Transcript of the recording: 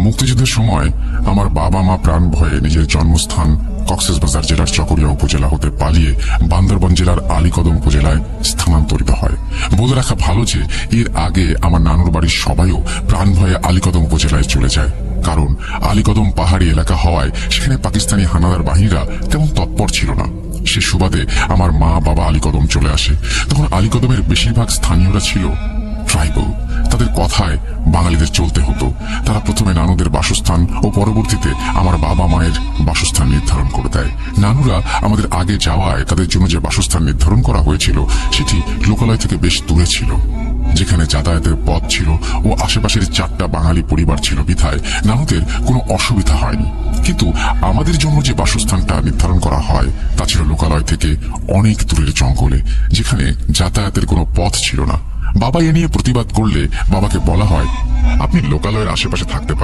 মুক্তিযুদ্ধের সময় আমার বাবা মা প্রাণ ভয়ে নিজের জন্মস্থান কক্সবাজার জেলার চকরিয়া উপজেলা হতে পালিয়ে বান্দরবান জেলার আলীকদম উপজেলায় স্থানান্তরিত হয়। বলে রাখা ভালো যে এর আগে আমার নানুর বাড়ির সবাইও প্রাণ ভয়ে আলীকদম উপজেলায় চলে যায়, কারণ আলীকদম পাহাড়ি এলাকা হওয়ায় সেখানে পাকিস্তানি হানাদার বাহিনীরা তেমন তৎপর ছিল না। সে সুবাদে আমার মা বাবা আলীকদম চলে আসে। তখন আলীকদমের বেশিরভাগ স্থানীয়রা ছিল ট্রাইবাল। তাদের কথায় বাঙালিদের চলতে হতো। তারা প্রথমে নানুদের বাসস্থান ও পরবর্তীতে আমার বাবা মায়ের বাসস্থান নির্ধারণ করে দেয়। নানুরা আমাদের আগে যাওয়ায় তাদের জন্য যে বাসস্থান নির্ধারণ করা হয়েছিল সেটি লোকালয় থেকে বেশ দূরে ছিল, যেখানে যাতায়াতের পথ ছিল ও আশেপাশের 4টা বাঙালি পরিবার ছিল বিধায় নানুদের কোনো অসুবিধা হয়নি। কিন্তু আমাদের জন্য যে বাসস্থানটা নির্ধারণ করা হয় তা ছিল লোকালয় থেকে অনেক দূরের জঙ্গলে, যেখানে যাতায়াতের কোনো পথ ছিল না। বাবা এ নিয়ে প্রতিবাদ করলে বাবাকে বলা হয়, আপনি লোকালয়ের আশেপাশে থাকতে পারবেন।